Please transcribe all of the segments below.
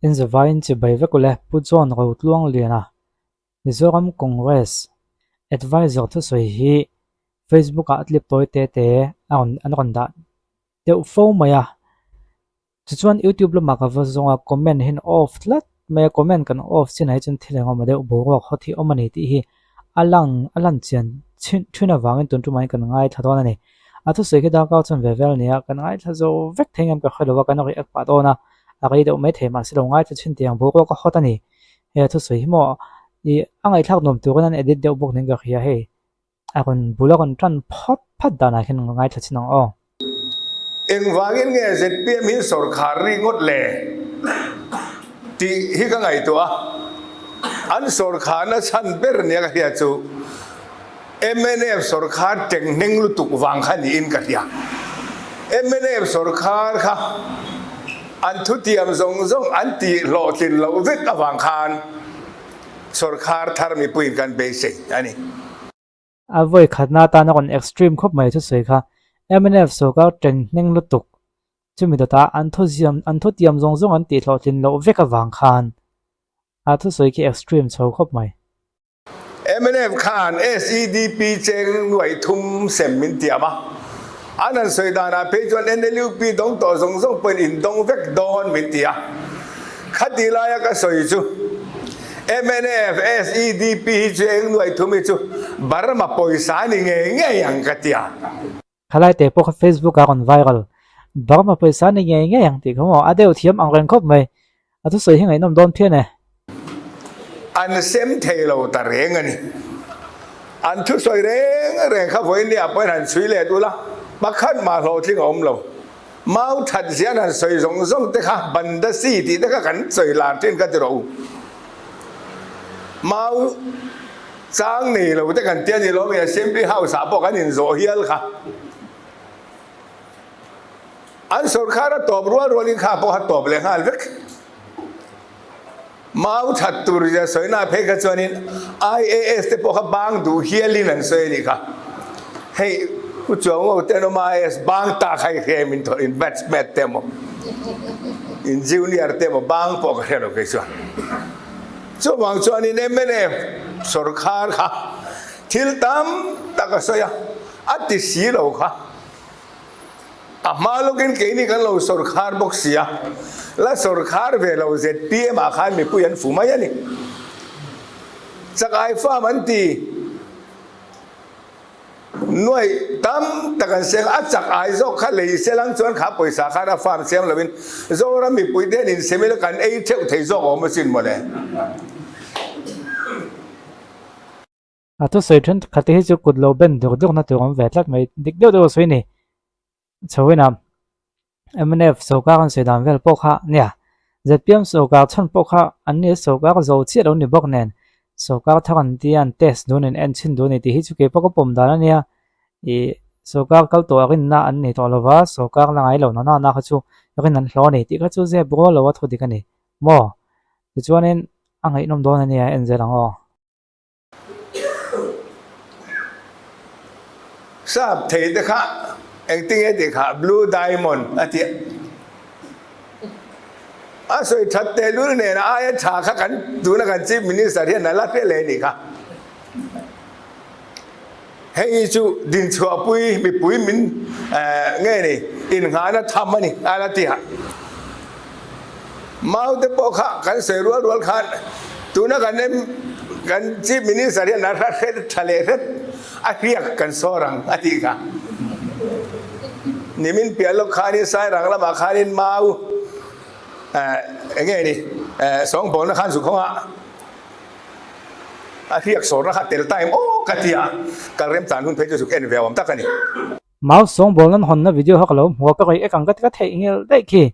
in the vine chi bai vekule puchon ro tluang liana Mizoram Congress advisor thu soi hi Facebook a atlip toy te an ron da te fo maya chuan YouTube lo maka zonga comment hin off tlat me comment kan off chin hai chun thilenga ma de buru khothi omani ti hi alang chian thuna wangin tun tu mai kan ngai thadon ani athu soi da ka chon vevel nia kan ngai thazo vek thengam ka khalowa kan ri ek pa dona agai do me thema silo ngai thu chin tiang buru ka khotani he thu soi hi mo i angai thak nom tu kan edit de bok ning ka khia he akon bulakon tran phat dana khen ngai thachinang o engwangin nge ZPM hi sarkar ri ngot le ti hi ka ngai to a an sarkar na chan ber ne ka hia chu MNF sarkar tengning lu tuk wang khan in ka hia MNF sarkar kha an thu tiam zong an ti lo tin lo vek ka wang khan sarkar thar mi puin kan basic ani avoi khatna ta na kon extreme khop mai chu sei kha MNF soka tengning lu tuk chumi ta an tho tiam zong an ti lo tin lo vek ka wang khan a thu soi ki extreme chho khop mai MNF khan SEDP cheng nuai thum sem min tiama anan soi dana pe chon NLUP dong to zong pen in dong vek don min tia khatila ya ka soi chu MNF SEDP cheng nuai thum chu barma poisa ni nge yang ka tia khalai te po Facebook a kon viral barma paisa ni nge yang ti khomo adeu thiam ang ren khop mai athu soi hi ngai nom don phian ne an sem thelo ta reng ani an thu soi reng kha voi ni apai han sui le tu la ma khan ma lo thing om lo mau that sian an soi zong te kha ban da si ti te kha kan soi la tin ka ro mau sang ni lo te kan tian ni lo me simply house a bo kan in zo hial kha an sarkar top ruwa kha po ha top le hal vek mau thattur ja soina pheka chonin IAS te po kha bang du hialin an soi ni kha hey ku chongo te no ma IAS bang ta khai khe min to in batchmate temo in junior temo bang po ka ro ke so so wang chonin MNF sarkar kha thil tam ta ka soya ati si lo kha amalogin ke ni kan lo sarkar boxia la sarkar ve lo ZPM akhan mi puyan fumaya ni sakai fa man ti noi tam takan seng achak ai zo kha le selang chon kha poisa kha ra farm sem lovin zo ra mi pui den in semel kan ei theu thei zo o masin mo le athu soi thun khate hi chu kut lo ben dok na tu om ve tlat mai dik do soi ni chawina MNF soka kan sedam vel pokha nia ZPM soka chan pokha anni soka zo chi lo ni bok nen soka thakan tian test don en chin don ti hi chu ke pok pom dana nia e soka kal to akin na anni to lova soka langai lo na kha chu akin an hlo ni ti kha chu ze bro lo wa thodi kani mo chuanin angai nom don ania en ze rango sap thei de kha acting e dekha blue diamond ati asoi thatte lu ne na aya tha kha kan du na kan chief minister he na la pe le ni kha hei chu din chua pui mi pui min nge ni in nga na tham ani ala ti ha mau te po kha kan se rual khan tu na kan kan chief minister he na ra thale a riak kan sorang ati kha nimin pialo khani sai rangla ma khanin mau nge ni song bon na khan su khonga a riak sor na kha tel time o katia kalrem tan hun pheju su en ve om takani mau song bol nan hon na video ha kalo mo ka kai ekang ka thei ngel dai ki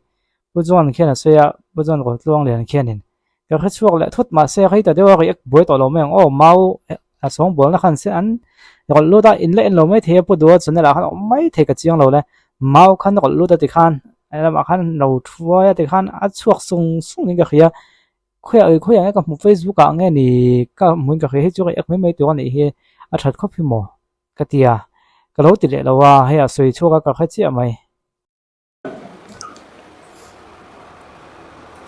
pujon khena soya pujon ko tlong len khenin ka kha chuak le thut ma se khai ta dewa ka ek boy to lo meng o mau a song bol na khan se an ko lo da in le en lo mai the pu do chun la khan mai the ka chiang lo le mau khan ko lu da ti khan ala ma khan lo thua ya ti khan a chuak sung ni ka khia khoya ka mu Facebook a nge ni ka mun ka he chu ka ek mai to ni he a that kho phi mo ka tia ka lo ti le lo wa he a soi chu ka kha chi mai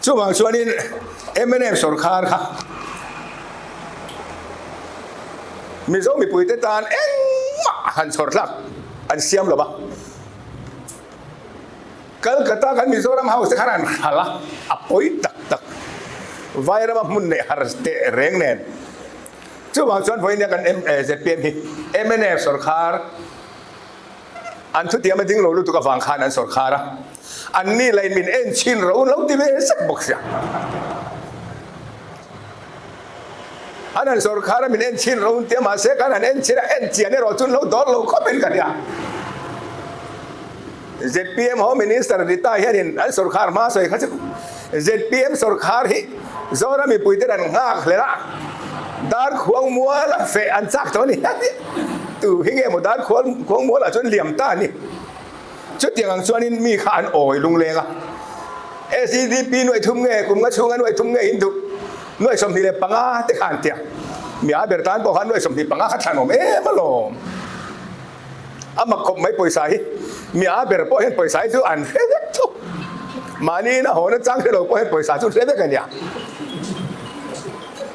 ช่วงส่วนนี้M&M สรคารค่ะมีโซมีปุ๋ยเตตานมาหันสรลักอันเสียมหรอปะกัลกัตตากันมีโซรำเฮาส์ขนาดฮัลละอปุ๋ยตักไวรัสมุนเนี่ยฮาร์สเตเร่งเน่นช่วงส่วนพวกนี้กันZPM M&M สรคารอันทุกที่มันถึงเรารู้ตัวกับฝั่งข้านันสรคารอันนี้เลยมินเอ็นชินเราที่ไม่สักบอกเสียอันนั้นสรคารมินเอ็นชินเราที่มาเสกอันนั้นเอ็นชินเอ็นเจียนี่เราจุนเราดอลเราก็เป็นกันเนี่ยZPM เขามินิสเตอร์ดิต้าเห็นอันสรคารมาสวยเขาจะ ZPM สรคารฮิโซรามีปุ๋ยเตดันงากเลยละดาร์ขวงมัวละเฟอันซักตัวนี้ตู่หิ้งเงี้ยหมดดาร์ขวงมัวละจนเหลี่ยมตานี่ชุดอย่างส่วนนี้มีขานโอยลุงเลงอ่ะ SDP หน่วยทุ่มเงี้ยกลุ่มกระชูงหน่วยทุ่มเงี้ยอินทุหน่วยสมธิเลปังอาแต่ขานเตียมีอาเบร์ตันบอกว่าหน่วยสมธิปังอาขัดขนมมาลงอามาคบไม่ป่วยใสมีอาเบร์พอเห็นป่วยใสทุกอันเด็กทุกมานี่นะโหนั่งจังที่เราพอเห็นป่วยใสทุกเรื่องกันเนี่ย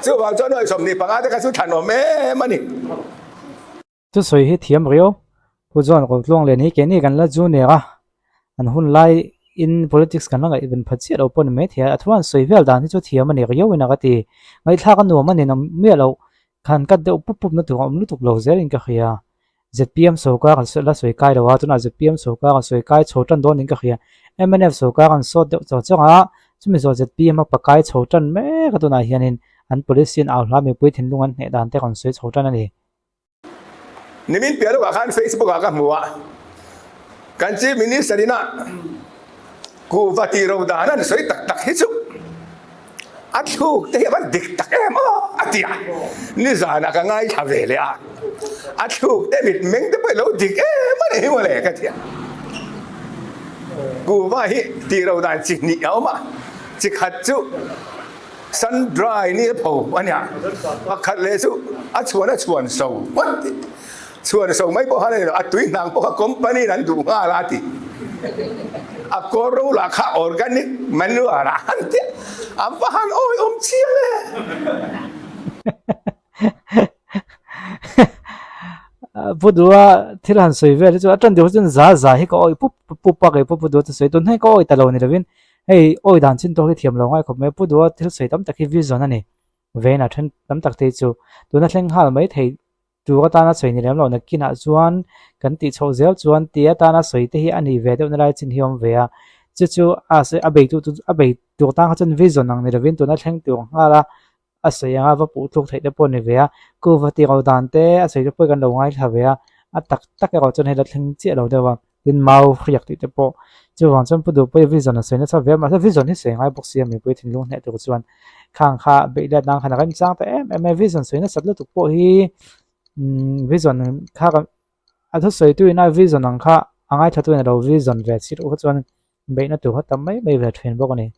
ชื่อว่าเจ้าหน่วยสมธิปังอาแต่ขัดสุดขนมมานี่จะสวยให้เทียมเรียวผู้จวนก็ล่วงเรียนให้เกนี่กันละจูเนียร์อันหุ่นไล่ in politics กันแล้วก็เป็นพัฒน์เอาปนเมทีอัฐวันสวยเวลด่านที่จะเทียมมันเรียววินาทีไงท่ากันหนัวมันเนี่ยน้ำเมื่อเราขันกัดเดียวปุ๊บนั่นถูกมันถูกเหลาเซริงก็เขีย ZPM สกักันละสวยใกล้แล้วว่าจนZPM สกักันสวยใกล้โฉจันโดนนี่ก็เขีย MNF สกักันสดเดียวจะจ้าจะมีส่วน ZPM มาปะใกล้โฉจันแม่ก็ตัวไหนเฮียนินอัน policy เอาละมีปุ๋ยทิ้งลุงอันเนี่ยด่านแต่กันสวยโฉจันนั่นเองนี่มินเปียร์ว่าการเฟซบุ๊กอาการมัวกันจีมินิสต์นี่นะกูว่าที่เราด่านั่นสวยตักฮิซุอัดลูกเที่ยมันดิกตักอัดยานี่จานักง่ายชาวเวลียอัดลูกเที่ยมิดเม้งจะไปเราดิกมันหิวอะไรกันเที่ยกูว่าที่เราด่าจีนี่เอามาจีขัดจุซันดรายนี่พอวันเนี้ยว่าขัดเลยสุอัดชวนโซ่วันส่วนส่งไม่พอให้เราตุยนางพวกคอมพานีนั้นดูง่ายละทีอักโกรู้ราคาออร์แกนิกมันรู้อะไรฮันเตะอันพหันโอ้ยเชี่ยเลยพูดว่าที่ร้านสวยเวลจะอาจารย์เดี๋ยวจะจ่าให้ก็โอ้ยปุ๊บปักไอ้ปุ๊บดูตัวสวยตัวให้ก็โอ้ยตลอดนี่เดี๋ยววินไอ้โอ้ยด่านชิ้นตัวที่เทียมเราง่ายผมไม่พูดว่าที่สวยตั้มตะกี้วิจารณ์นั่นนี่เวน่ะท่านตั้มตะกี้จูตัวนั้นเล่นหาไม่เท่ตัวก็ตาหน้าสวยนี่แล้วเรานักกินอ่ะจวนกันติดโชว์เซลจวนตีตาหน้าสวยที่อันนี้เวเดี๋ยวนั่นแหละจินที่อมเวียจู่สวยอาเบยตัวตาเขาจนวิจารณ์นั่งนี่เดี๋ยววินตัวนั้นเล่นตัวฮาละสวยยังว่าปุ๊บทุกทีเดี๋ยวปนนี่เวียกูว่าที่เราด่านเต้สวยจะพูดกันเราง่ายท่าเวียตักเราจนให้เราเล่นเจ้าเราเดี๋ยวว่าดินเมาเรียกติดเดี๋ยวปจู่วันจนพูดดูไปวิจารณ์สวยนะชอบเวียมาถ้าวิจารณ์ที่สวยง่ายบอกเสียมีไปถึงลุงเนี่ยตัวจวนข้างข้าเบยเด็ดนางขนาดกันจ้างแต่ไม่วิจารณ์สวยนะสัตว์เลือดตุกปฮีวิจารณ์ข้าก็อันทุกสิ่งตัวนั้นวิจารณ์ข้าอันไงถ้าตัวนั้นเราวิจารณ์เวทีเราก็จวนเบย์นั่นตัวเขาทำไม่เวทเห็นบอกกันนี่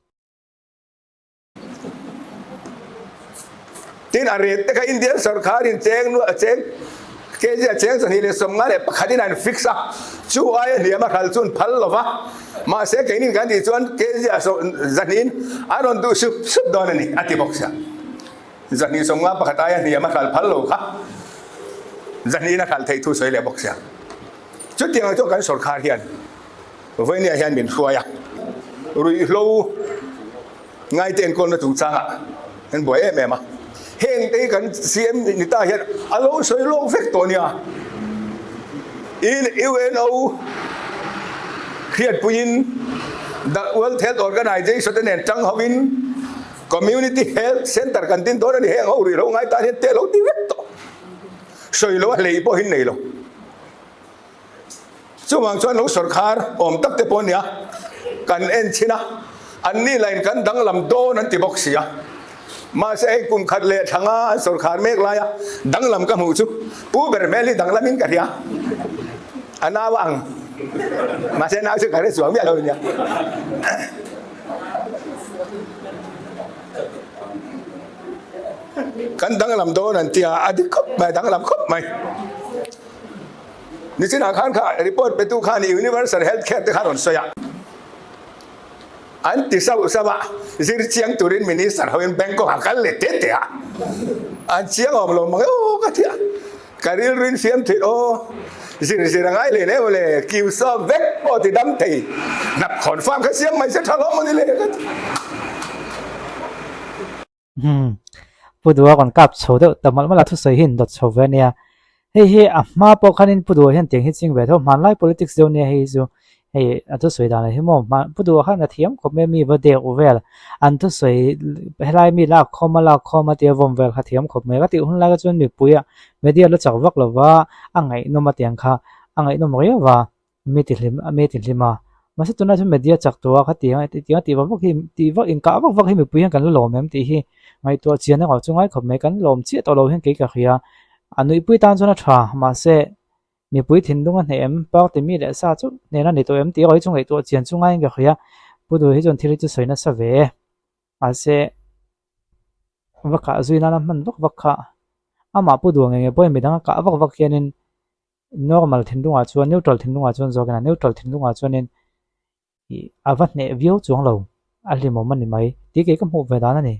ที่นั่นเรียกแต่ก็อินเดียสรคารินเจงนู่นเจงเคจีเจงส่วนนี้เลยสมงานเนี่ยปกตินั่นฟิกซ์ช่วยเนี่ยมาขัลจุนพัลลวะมาเสกนี่กันที่ส่วนเคจีส่วนจันนินอันนั้นดูสุดโดนนี่อธิบอกเสียจันนินสมงานปกติเนี่ยมาขัลพัลลวะจันนินนักขัลไทยทุสวยเลยบอกเสียจุดที่เราต้องการสรคารินวันนี้เห็นเป็นช่วยรุ่ยโลง่ายเต็นคนมาถูกจ้างเห็นบ่อยแม่มาเฮงตีกันเสียมนี่ตาเห็นอารมณ์สวยโลกเฟกตัวเนี่ยUNO เครียดผู้ยิน The World Health Organization เนี่ยจังหวิน Community Health Center กันตินตัวนี้เฮงเอาหรือเราง่ายตาเห็นเตะเราตีเวกตัวสวยโลกเลยพอเห็นไหนโลช่วงเราสรคาร์อมตักเตปเนี่ยกันเอ็นชินะอันนี้ไลน์กันดังลำโดนั่นติบอกเสียมาเสกกุมขัดเละทั้งสรคาร์เมกลายดังลำกำหูชุบผู้เบอร์เมลี่ดังลำมินกันยาอันน่าวังมาเสนาสึกอะไรสวมเบี้ยเราเนี่ยกันดังลำโดนั่นที่อดีตคบไม่ดังลำคบไม่นี่สินะข้างข้ารีพอร์ตไปตู้ข้านี่ Universal Healthcare ที่ข้าหล่นสยาม อันที่สวะซิรเชียงตุรินมินิสต์เขาเป็นแบงก์ก็หักกันเลยเตะอันเชียงออกมาลงมาโอ้ก็เถอะการิลรินเฟียมถิดโอ้สิรังไงเลยเนี่ยเลยคิวซอเวกพอที่ดำตีนับคอนฟาร์มเขาเสียงไม่ใช่ทะเลาะมันเลยก็ผู้ดูก่อนกับโชว์เดแต่มันละทุกสิ่งเห็นดอทโชว์เนี่ยเฮ้ยมาปกคันผู้ดูเห็นเตียงเห็นจริงเว้ยทั้งมันไล่ politics เดี๋ยวนี้เฮ้ยจูทุกสิ่งต่างๆเฮ้ยมั่วมาผู้ดูขันเทียมก็ไม่มีประเดี๋ยวเวลอันทุกสิ่งให้ไล่มีลากคอมาเดียววงเวลขัดเทียมก็ไม่ก็ติดหุ่นไล่ก็จนมีปุยอ่ะไม่เดียวรู้จักวักหรือว่าอังไงนุ่มมาเตียงค่ะอังไงนุ่มเรียกว่าไม่ติดลิมามาสักตัวนั้นจะไม่เดียวจากตัวขัดเตียงตีว่าพวกอินกะพวกมีปุยกันแล้วหล่อแม่ตีที่ไงตัวเชียนเนี่ยก็จงไว้เขาไม่กันลมเชี่ยตัวเราเห็นกี่กะเขียอันนี้ปุ้ยตั้งจนน่ะมาเสมีปุ้ยทิ้งตรงนั้นเอ็มปอกแต่มีแต่ซาจุเนี่ยนั่นในตัวเอ็มตีเอาไว้จงไว้ตัวเชียนจงไว้กะเขียปุ้ยดูให้จนที่เราจะสวยน่าสวยมาเสวักกะสวยนั่นมันวักกะอามาปุ้ยดูไงปุ้ยไม่ต้องกะวักแค่นั้น normal ทิ้งตรงว่าชวน neutral ทิ้งตรงว่าชวนโซกัน neutral ทิ้งตรงว่าชวนนั้นอาวัดเนี่ยวิวจงเราอะไรมันนี่ไหมที่เกี่ยวกับหัวเวลานั่นนี่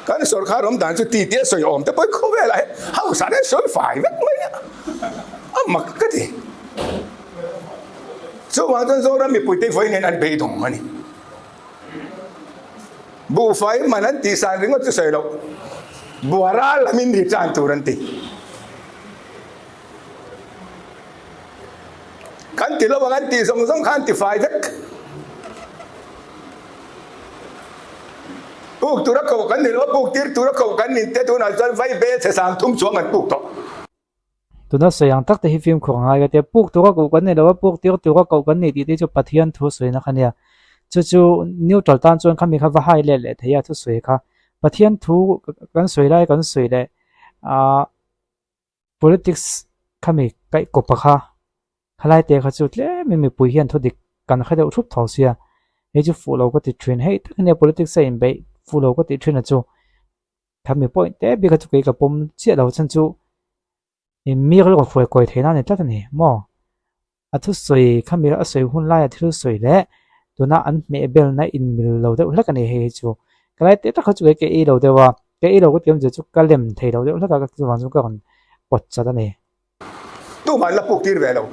การสอนข้ารมด่านสุดที่เตี้ยสวยอมแต่ไปเขาเวลาเฮาสารสวยฝ่ายเว้ยไม่เนี่ยมักก็ดีส่วนจนโซรามีปุ่ยเตไฟเนี่ยอันเบยดงมันนี่บูไฟมันนั่นตีสารริงก็จะสวยแล้วบัวราลมินดีจานตุรันติกันติเราว่ากันตีสองขันติไฟเด็กปลูกตุรกกันนี่เราปลูกตีตุรกกันนี่แต่ตัวนั้นจะไฟเบสสามทุ่มสวงกันปลูกต่อตัวนั้นสวยอย่างตักแต่ฟิล์มของอะไรก็แต่ปลูกตุรกกันนี่เราว่าปลูกตีตุรกกันนี่ที่จะปฏิญาณทุสวยนะคะเนี่ยจู่ๆนิวตรัลตันจนเขามีคำว่าให้เล่ๆเทียทุสวยค่ะปฏิญาณทุกันสวยได้กันสวยได้politics เขามีไก่กบปะค่ะขลายเตะเขาจุดเล่ไม่มีปุยเฮียนทุดิกันเขาจะอุทุบทอเสียเฮ้ยจู่ฟูเราก็ติดเทรนให้ทั้งเนี่ย politics ใส่ไปฟูเราก็ติดเทรนนะจู่ทำมี point แต่บีก็จะเกี่ยวกับผมเชื่อเราฉันจู่มีเรื่องของคุยเทน่าเนี่ยตั้งนี่มั่วทุสวยเขามีสวยหุ่นไล่ทุสวยและตัวนั้นอันมีเบลในอินมิลเราเดี๋ยวแล้วกันเฮ้ยจู่ก็เลยแต่เขาจะเกี่ยวเราเดี๋ยวว่าเกี่ยวเราก็เตรียมจะจุกกันเล่มเทเราเดี๋ยวแล้วก็จะวางจุกกันปดจัดนี่ตู้มันละปลูกตีเวลา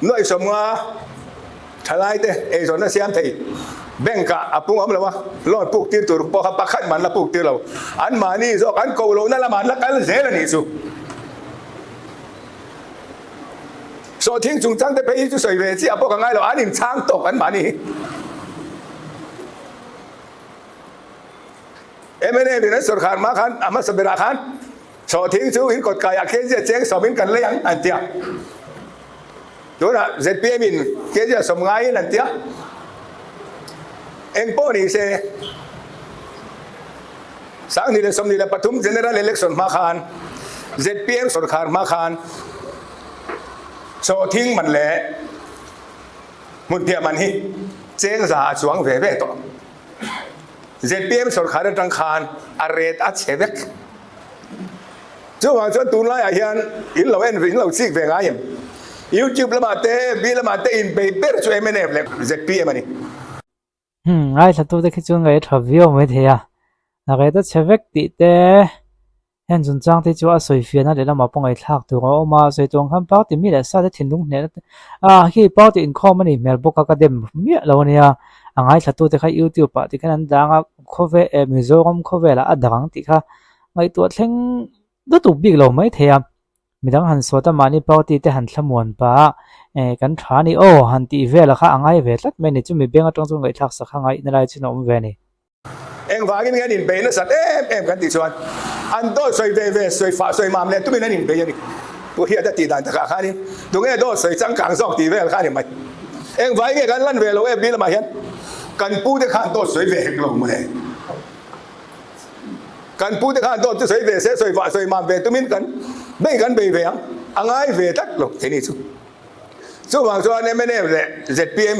น้อยสมว่าทลายเตะไอ้ส่วนนั้นเสียมเทแบ่งกะอาปุงอมเลยวะรอดปลูกตีตัวพอเขาปักขัดมันละปลูกตีเราอันมานี่สกันโกโลนั่นละมันละกันเสียละนี่สุโซทิ้งจุงจังแต่ไปอีจุสวยเวทีอาปุงง่ายเราอันนี้ช้างตกอันมานี่ไม่ได้เป็นนักสุรการมาขันอามาสเบราขันโซทิ้งจูหินกดกายอาเคเจเจ๊งสมินกันเลยยังอันเดียตัวน่ะ ZPM เคเจสมง่ายนั่นเดียเอ็งโป้นี่เสสังนี่เลยสมนี่เลยปฐม General Election มาขัน ZPM สุรการมาขันโซทิ้งมันแหละมุดเพียมันฮิเจ๊งสาสวงเว่ต่อZPM สุรการจังคารอารีตอัดเชเวกจู่ว่าจนตูนไล่อาเฮียนอินเราอินเราซิกเวงไอ้YouTube ละมาเตะบีละมาเตะอินเปเปอร์ช่วยไม่เนบเลย ZPM มันนี่ไอ้สัตว์ตัวที่จุงไอ้ทวิวไม่เทียนักเรียนเชฟเวกติเตเห็นจุนจังที่จู่อาศัยฟินั่นเดี๋ยวเรามาปงไอ้ทักตัวเอามาใส่ตรงคำป้าที่มีแต่ซาที่ทิ้งตรงเนี่ยที่ป้าที่อินคอมมันนี่เมลบุกก็เดมเมียเราเนี่ยไอ้สัตว์ตัวที่เขา YouTube ปะที่เขานั้นดังอ่ะเขาเวมิโซรัมเขาเวละดังที่เขาไอ้ตัวเท่งดูตุบิกเราไม่เทียมีทั้งหันสวดมานี่ป้าที่หันขมวนปะกันฐานี่โอ้หันตีเวละค่ะไอ้เวลัดไม่เนี่ยจะมีเบี้ยงตรงไอ้ทักสักไอ้นั่นแหละที่น้องเวนี่เอ็งว่ากันนี่เป็นนะสัตว์กันติดชวนอันโตสวยเวสวยฟ้าสวยมามเลยตุ้มนั่นนี่เป็นยังไงตัวเฮียจะตีด่านตะขาข้านี่ตรงนี้โตสวยจังกังซอกตีเวลข้านี่ไหมเอ็งว่ากันลั่นเวลเราบีละมาเห็นกันปูที่ข้าโตสวยเวกลงมาเลยกันพูดที่ข้าโดนจะสวยเวสสวยฟ้าสวยมาเวตุมินกันไม่กันไปเวียงอ่างไอเวตัดลงที่นี่สู้บางส่วนเนี่ยไม่แน่เลย ZPM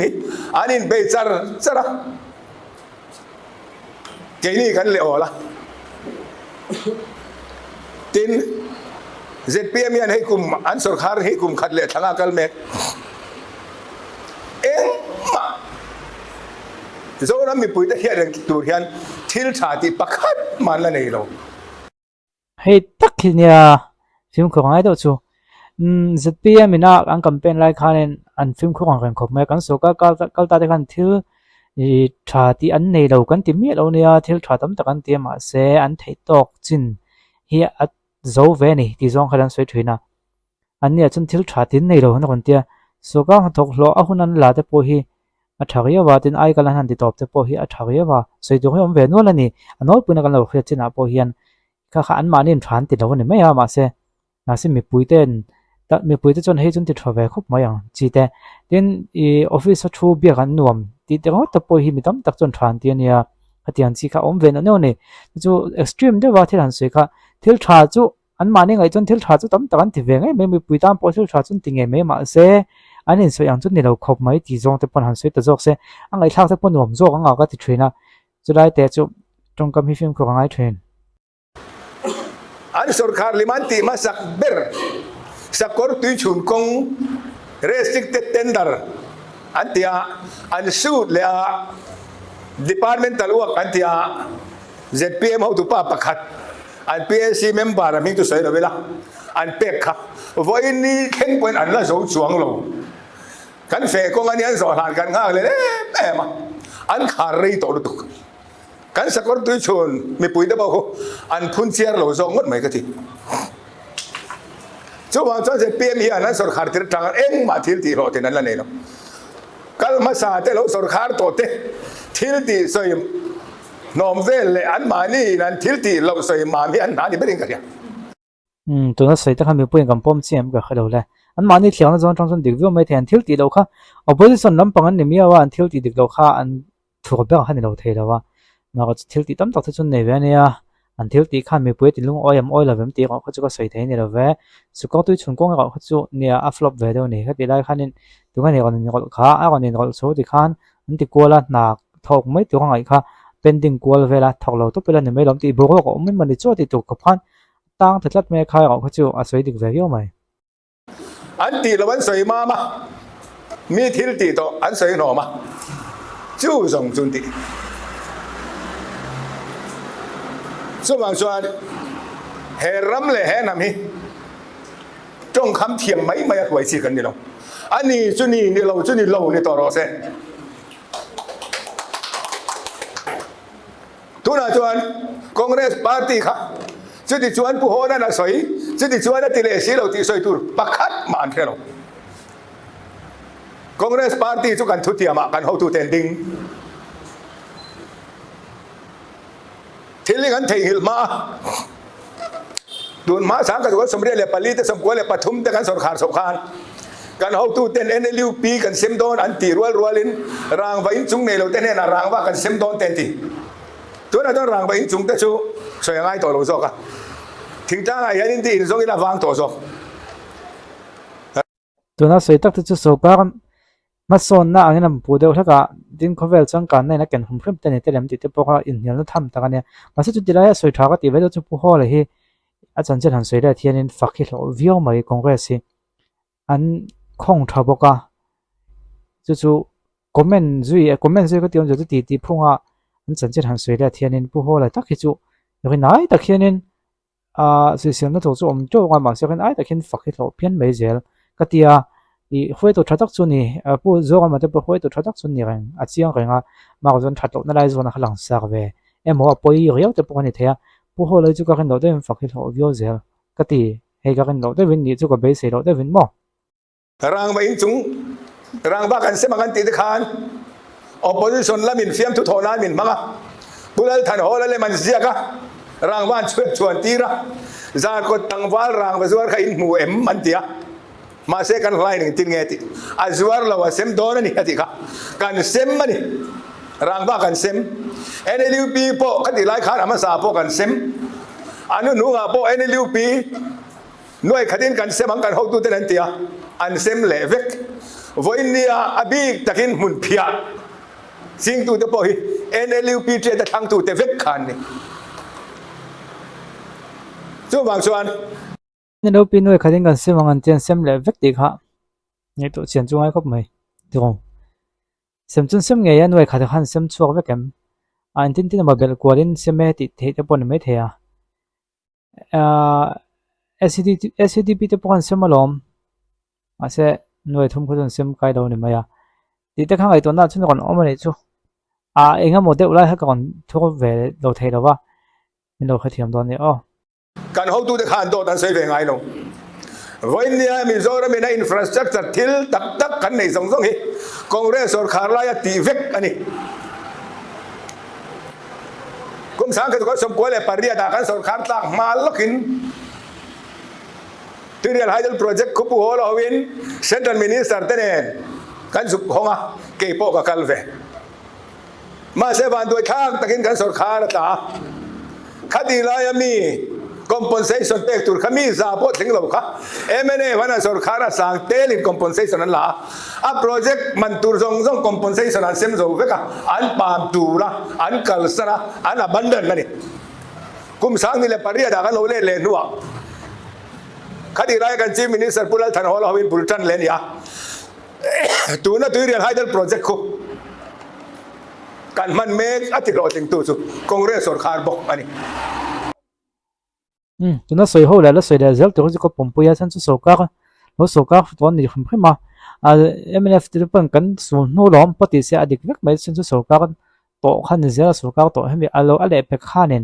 อันนี้ไปซาระเจนี่กันเลยอ๋อละติน ZPM ยันให้กลุ่มอันสุรคาร์ให้กลุ่มขัดเละทางกัลเมกเอ็งมาโซนั้นมีปุ๋ยตะเคียนตัวเฮียนทิลชาติปักขัดมันละนี่เราให้ตักเนี่ยฟิล์มของไอ้ตัวชูZPM มีนักอันแคมเปญไล่ขันอันฟิล์มของเรื่องของแม่กันสุก็ตาได้กันทิลชาติอันในเรากันที่มีเราเนี่ยทิลชาติตั้งกันที่มาเสอันที่ตกจินเฮียอัดโจเวนี่ที่จงขยันสวยถุยนะอันนี้จนทิลชาติในเราคนคนเดียสุก็ตกล้ออาหุนันลาเตปโฮีอัฐริยว่าตินไอกันหันติตอบเตปโฮีอัฐริยว่าสวยตรงให้ผมเวนวลนี่อันนู้นปุ่นกันเราเขียนจินอาปโฮีนข้าอันมานี่ทรานติดเราเนี่ยไม่เอามาเสน่าสิมีปุ๋ยเต้นแต่มีปุ๋ยเต้นจนให้จนติดทวีครบมาอย่างจีเต้เดินออฟฟิศชูเบียกันน่วมติดแต่ว่าเตปโฮีมีตั้มตักจนทรานเตียเนี่ยฮัตยันจีข้าอมเวนอันนู้นนี่จู่เอ็กซ์ตรีมเดี๋ยวว่าที่หันสวยข้าทิลชาจู่อันมานี่ไงจนทิลชาจู่ตั้มตักกันที่เวงไงไม่มีปุ๋ยตามพอทิลชาจุนติงไงไม่มาเสอันนี้สวยอย่างจุดนี้เราครบไหมที่จงแต่ปนหันสวยแต่จอกเสอันไงทักแต่ปนหนุ่มจอกอันเอาก็ติดเทรนนะจะได้แต่จุตรงกับมีฟิล์มของไอเทรนอันสุรคาร์ลิมันตีมาสักเบอร์สักคนตุยชุนคง restricted tender อันที่อันสูดเลย departmental work อันที่ ZPM เขาตุป้าปักขัดอัน PSC member มีตุสวยเลยเวลาอันเป็กครับวันนี้เข่งเป็นอันละสองสวงลงกันเฟกงอันนี้อันสอนหานกันง่ายเลยแม่มาอันขารีตัวตุกกันสักคนตุยชุนมีปุ๋ยตะบอกอันพุ่นเชียร์เราส่งหมดไหมก็ทีช่วงวันจะเปลี่ยนมีอันนั้นสุรคาร์ที่ทางเอ็งมาทิลตีโรตินั่นละเนี่ยนะกัลมาซาเตเราสุรคาร์โตเตทิลตีสวยนอมเวลเลยอันมานี่นั่นทิลตีเราสวยมามีอันนั้นนี่ไม่ได้กันเนี่ยตัวนั้นสวยแต่เขามีปุ๋ยกับป้อมเสียมกับเขาเลยอันมานี่เที่ยวนั้นจงดิกวิวไม่แทนทิลตีเราค่ะเอาไปส่วนน้ำปังอันนี้มีว่าอันทิลตีดิกเราค่ะอันถูกแบบให้เราเทแล้วว่าเราก็ทิลตีตั้มตักที่จนในเวเนี่ยอันทิลตีข้ามีปุ๋ยติลุงอ้อยอ้อยเราแบบตีเขาจะก็ใส่เทนี่เราเวสุก็ตัวชนกงเขาจะเนี่ยอัฟลอปเวเดียวนี่เขาตีได้ขั้นนี้ตัวนี้ก่อนนี่ก่อนขาก่อนนี่ก่อนโซ่ตีขั้นอันตีกัวละหนักถกไม่ตัวไงค่ะเป็นดิ่งกัวเวลาถกเราตัวเป็นอะไรไม่ล้มตีบุกก็ไม่มันได้จ่อตีตุกกับพันตั้งแต่ลัดไม่ใครเขาจะอาศัยดิ่งเวเดียวไหมอันตีเราวันสวยมามีทิลตีตัวอันสวยหน่อมาจู่ส่งจุนตีส่วนบางส่วนเฮรัมเลยเฮนามีจงคำเทียมไม่อยากไว้สิกันนี่เราอันนี้จุนี่นี่เราจุนี่เรานี่ต่อรอเส้นทุนจวนคอนเกรสปาร์ตี้ครับจุดที่จวนผู้โหนั่นน่ะสวยจุดที่จวนนั่นที่เลสีเราที่สวยตัวปักขัดมันแค่เราคอนเกรสปาร์ตี้จุกันทุติยมากันเขาตัวเต็นดิ้งที่เลี้ยงเทหิลมาดูนมาสังกัดว่าสมเด็จเลยปลีแต่สมควรเลยปฐุมแต่กันสุรคาร์สุขานกันเขาตู้เต้นNLUPกันเซมโดนอันตีรัวลินรางไว้จุงในเราเต้นเนี่ยรางว่ากันเซมโดนเต้นทีตัวนั้นต้องรางไว้จุงแต่ชูสวยง่ายต่อเราซอกอะถึงจ้างไอ้ยันตีนซอกอีน่าวางต่อซอกตัวนั้นสวยตักที่จะสูบกันมาโซนน่ะอันนี้นำปูเดียวถ้าก็ดินเขาเวลจังกันในนักเก็ตผมเพิ่มเต้นในเต้นติดพวกอินเดียนทำแต่กันเนี่ยมาสักจุดที่ได้สวยท้าก็ตีไว้ตัวจุดผู้ห่อเลยที่อาจารย์จะหันสวยได้ที่นี่ฝักที่เราวิวมาในคอนเกรสอันคงทับก็จู่ๆคอมเมนต์จุยก็เตรียมจะตีพุ่งอ่ะอันอาจารย์จะหันสวยได้ที่นี่ผู้ห่อเลยตักที่จู่อย่างไรตักที่นี่สิ่งนั้นถูกจู่ผมจู่วันมาสิ่งนั้นตักที่ฝักที่เราเพี้ยนไม่เจอก็ตีอีห้วยตัวทัดตักจุนี่ผู้โจก็มาแต่ผู้ห้วยตัวทัดตักจุนี่เองอาชีพเองมาก็จนทัดตัวนั่นแหละจนหลังสักเวหัวปอยเรียวแต่พวกนี้เทียผู้คนเลยจุกันเราได้เป็นฝักที่เราวิวเซลก็ตีให้กันเราได้เป็นนี่จุกเบสเราได้เป็นมั่วรางไปจุงรางบ้ากันเสมากันตีตะคานopposition ละมินเฟียมทุกทอนามินมั้งบุลัลทันโฮละเลยมันเสียกะรางบ้านชวนตีระจาร์ก็ตั้งวาลรางไปสวรรค์ใครหมู่มันเตียมาเสกันไล่หนึ่งตีเงี้ยตีอาสวรรค์เราเซมโดนนี่ตีกะกันเซมมันนี่รางบ้ากันเซมNLUP โปกันตีไล่ขาอามาสาโปกันเซมอันนู้นหนูอาโปNLUP หน่วยขัดกันเซมังกันเขาตัวเต็นตีอันเซมเลเวกวันนี้อบีตะกินมุนพิยาสิ่งตัวเตปอยNLUP เจตทางตัวเตเวกขันนี่ช่วงบางส่วน นี่เราปีนด้วยขัดกันเสียมันเตียนเสียมเล็บเวกติค่ะนี่ตัวเชียนจุงไอ้ก็ไม่ตรงเสียมจนเสียมไงยันด้วยขัดขันเสียมชัวร์เวกเอ็มอันที่เรามาเบลกวาดินเสียมไม่ติดเทจะปนไม่เทียSCDP จะปนเสียมลมอาเซ่หน่วยทุ่มคนเสียมไกลดาวนี่ไหมอะติดแต่ข้างไอ้ตัวนั้นฉันก่อนเอามาเลยจูเองก็โมเดลไล่ให้ก่อนทุกเวลเราเทแล้วว่ามันเราเคยเทียมตอนนี้อ๋อการเขาดูแต่ขานโตตันเสียงไงลงวันนี้มิโซรามีในอินฟราสตรักเจอร์ทิลตักกันในสองที่คอนเกรสorคาร์ลายตีเวกอันนี้กุมสังเกตก็สมควรเลยปริยัติการสรคาร์ตั้งมาล็อกอินที่เรียนไฮเดลโปรเจกต์คุปโฮลวินเซ็นทรัลมินิสเตอร์เตเนกันสุขฮงะเกย์โปกับคัลเวมาเซวันตัวข้างตะกินกันสรคาร์ตาคดีลายมีcompensation เตกตุรขมีซาโพถึงหรอกค่ะMNAวันนั้นสรคาร์สั่งเตลิน compensation นั่นละโปรเจกต์มันตุรซง compensation อันเซมโซเวกะอันปามตูระอันคัลสระอันอบันเดนนั่นนี่กุมสังนี่เลยปริยัติกันเราเล่นนัวคดีรายกันชีฟมินิสเตอร์พูดแล้วท่านฮอลวินพูดท่านเล่นยาตัวนั้นตัวเรียนไฮเดลโปรเจกต์คุกันมันเมกอธิโรติงตัวสุคอนเกรสสรคาร์บอกอันนี้ตัวนั้นสวยหัวแล้วสวยเดี๋ยวตัวเขาจะก็ปุ่มปุยฉันจะส่งก็เราส่งก็ตัวนี้คุณพี่มาMNF ที่เป็นกันส่วนนู้นล้อมปฏิเสธอดีตเล็กไม่ฉันจะส่งก็โตขันเสียส่งก็โตให้มีเราอะไรไปข้านิน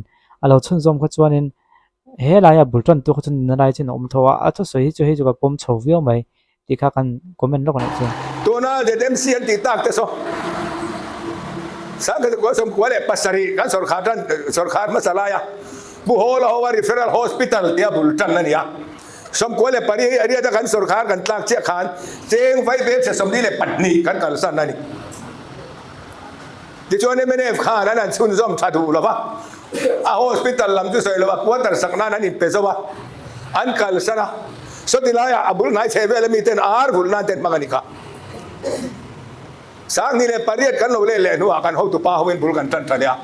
เราชนจอมเขาจวนนินเฮ้ยอะไรบุตรจนตัวเขาจนอะไรจนอมทัวร์ตัวสวยจะให้จุกปุ่มโชว์วิวไหมที่ข้ากันคอมเมนต์ลงนั่นเองตัวนั้นเด็ดMCอันติดตักเตสสังเกตก็สมควรเลยปัสสรีกันสรคาร์มาสลายบุโฮลาฮวาริเฟอรัลฮอสพิทัลที่บุลตันนั่นยาสมควรเลยปริยัติกันสรคาร์กันตักเชี่ยขานเจงไฟเบสสมดีเลยปัตนีกันกัลสันนั่นนี่ที่ชวนไม่ได้ข้านั่นชุนซอมทัดูหรอวะฮอสพิทัลลำจุดสวยหรอวะควอเตอร์สักนั่นนี่เป็นสวะอันกัลสันนะสุดที่ลายบุลนายเชฟเวลมีเต็นบุลนั่นเต็นมังนิกาสังนี่เลยปริยัติกันเราเล่นนัวกันเขาตุป้าเขาเป็นบุลกันตันทันยา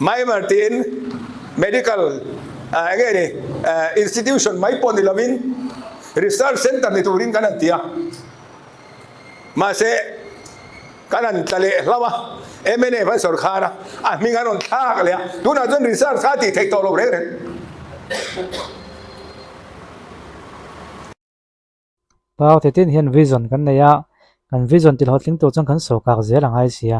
ไม่มาติน medical อะไรนี่ institution ไม่ปนดิลาวิน research center ในตัวรินกันนั่นที่อ่ะมาเสกันนั่นทะเลละวะMNA พันสรคานะมีงานอนท่ากันเลยอ่ะดูน่าจน research ท่าที่เทคโนโลยีเลยพอที่ที่เห็นวิชั่นกันเนี่ยกันวิชั่นที่เราทิ้งตัวจนกันส่งการเสียหลังไอเสีย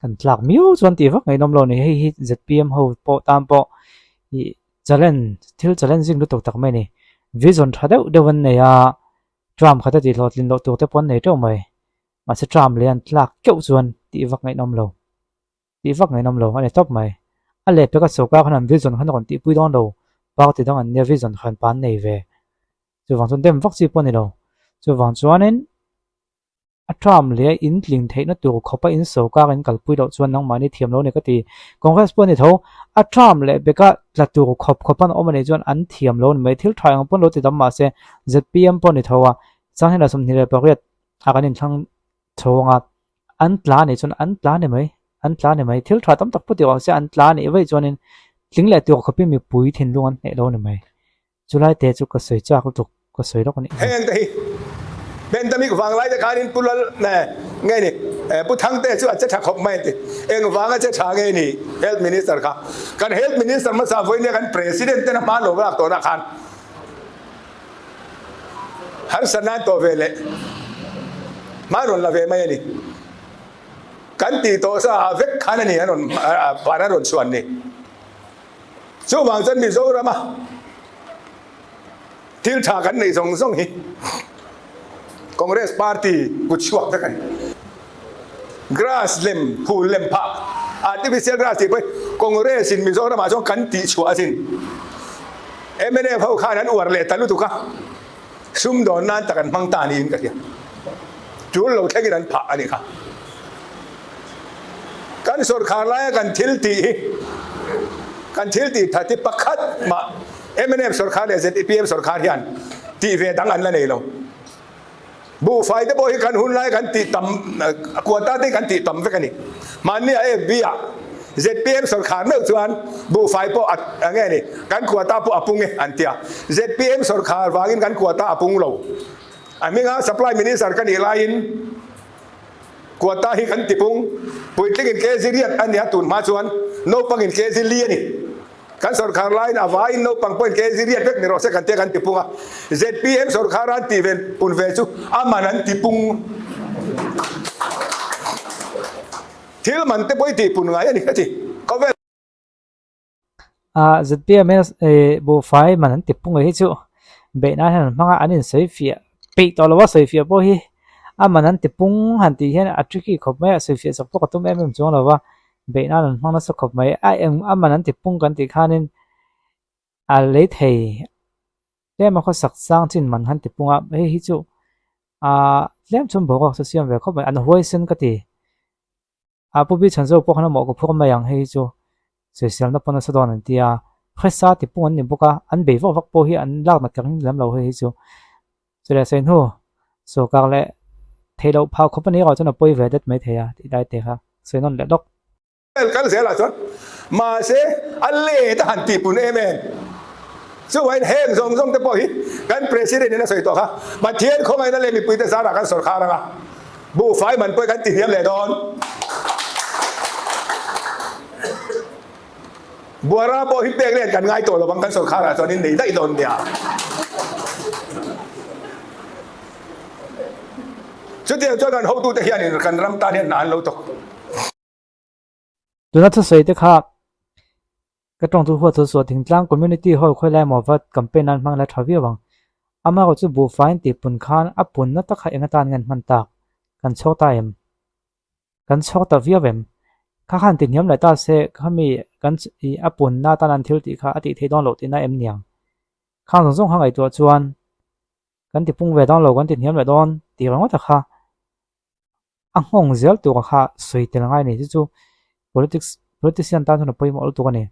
กันหลักมิวจนตีฟักไงน้องเราเนี่ยให้ ZPM เขาโปตามโปจะเล่นที่จะเล่นสิ่งรู้ตัวตักไม่เนี่ยวิชั่นถ้าเดี๋ยววันเนี่ยทรัมป์เขาจะตีเราลิ้นเราตัวเต็มวันเนี่ยเจ้าไม่มาจะทรัมป์เรียนหลักเกี่ยวจวนตีฟักไงน้องเราตีฟักไงน้องเราอันนี้ท็อปไหมอะไรเพื่อก็ส่งการขนาดวิชั่นขนาดตีปุยดอนเราบางทีต้องอันเนี่ยวิชั่นขันปานเนี่ยเว้จะฟังจนเต็มฟักสิบวันเนี่ยเราจะฟังจวนนั้นทรัมป์เลยอินลิงเทนตัวเขาไปอินโซกากันกับปุยดอกชวนน้องมาในเทียมโลเนี่ยก็ตีกองทัพปุ่นเนี่ยเขาทรัมป์เลยเบก้าหลักตัวเขาปั้นออกมาในชวนอันเทียมโลไม่ทิ้งทายของปุ่นโลติดต่อมาเสีย ZPM ปุ่นเนี่ยเขาว่าสร้างให้เราสมนิเลยประเภทอาการนี้ทั้งเขาว่าอันตรายเนี่ยชวนอันตรายเนี่ยไหมอันตรายเนี่ยไหมทิ้งทายตั้มตักปุ่นเดียวเสียอันตรายเนี่ยไว้ชวนนี้ลิงเลยตัวเขาเป็นมีปุยทิ้งลงอันเนี่ยโลเนี่ยไหมจุดไล่เตะจุดก็สวยจ้าก็สวยแล้วคนนี้เป็นตมิกฟังไล่จะการินปุลเนี่ยไงนี่ปุถังเตะช่วยจะชักขบไม่ติเองฟังจะชักไงนี่ health minister ค่ะกัน health minister มาสาวเนี่ยกัน president เนี่ยมาโลกรักตัวนักขันฮันสนันตัวเวลมาโดนละเวไม่นี่กันตีโตซะเวกขันนี่นนปานาโดนส่วนนี่ช่วงบางจันมีโซระมาทิลชากันในสองหิCongress Party กุชวกกัน grass lem pool lem park artificial grass ที่ไป Congress สินมิโซรามาช่องกันตีชัวสินMNA เขาข้านั้นอวดเลยแต่รู้ถูกค่ะซุ่มโดนนั่นตะกันพังตานีนกันเนี่ยจูเราเท่ากันผ่าอันนี้ค่ะกันสรคาร์ไล่กันทิลตีถ้าที่ปักขัดมา MNA สรคาร์เลย ZPM สรคาร์ยันที่เวดังอันละเนี่ยเราบูไฟเดบอยกันหุ่นไล่กันตีต่ำกวาดตาที่กันตีต่ำไปกันนี่มันเนี่ยเบีย ZPM สรขารเมื่อชวนบูไฟพออันไงนี่กันขวตาพออปุงเงอันเตีย ZPM สรขารวางินกันขวตาอปุงเราอันนี้งา supply minister กันอีไลน์ขวตาให้กันติปุงปุยติกินเคซิเรียดอันนี้ตุนมาชวนโนปังกินเคซิเลียนี่กันสรขารไลน์อวายโนปังปนเคซิเรียดเวกนี่เราเสกันเตียกันติปุงอ่ะ ZPM สรขารันติเวนปุนเวซูอามันอันติปุงที่มันเตะบอยตีปุ่นไงนี่ก็ที่ก็เวZPM bu fai man tipung hi chu be na han manga anin seifia pe to lawa seifia bo hi man tipung han ti hian atriki khop mai seifia sak to katum em chong lawa be na han manga sa khop mai man tipung kan ti khanin le thei le ma kho sak sang chin man han tipunga hi chu lem chum bo ko social ve khop mai an hoi sen ka ti pubi chanzo po khana mo ko phok ma yang hei chu social na pona sadon an tia khesa ti pun ni boka an be vak po hi an lak na kang lam lo hei chu chule sen hu so ka le thelo phau khop ni ro chana poi ve det mai theya ti dai te kha senon le dok kan se la chon ma se an le ta han ti pun amen chu wain heng zong zong te po hi kan president ni na soi to kha ma thien khom ai na le mi pui te sa ra kan sor kha ra bu fai man poi kan ti hiam le donบัวราโบฮิเปกเล่นกันง่ายตัวเราบังกันสดขาราตอนนี้หนีได้โดนเนี่ยชุดเดียวช่วยกันเขาดูแต่เฮียนี่กันรำตาเนี่ยนานเราตกดูนัทสวยเด็กครับก็ต้องดูหัวตัวส่วนถึงจ้างคอมมูนิตี้เขาค่อยไล่หมอวัดกัมเป็นนั้นมังและทวีวังอามาก็จะบูฟายตีปุ่นคานอับปุ่นนัตตะขายเงินตานเงินมันตากกันโชว์ตาเอ็มกันโชว์ตาวิวเอ็มข้าขันติดย้ำหลายตาเสกข้ามีกันอับปุ่นหน้าตานันทิลติข้าอติเทดอนโหลดติน่าเอ็มเนียงข้างส่งข้างไอตัวจวนกันติดปุ่งเวดอนโหลดกันติดย้ำหลายดอนตีรังว่าแต่ข้าอังหงเซลตัวข้าสวยแต่ละไงนี่จู่ politician ตาทุนไปหมดตัวกันเนี่ย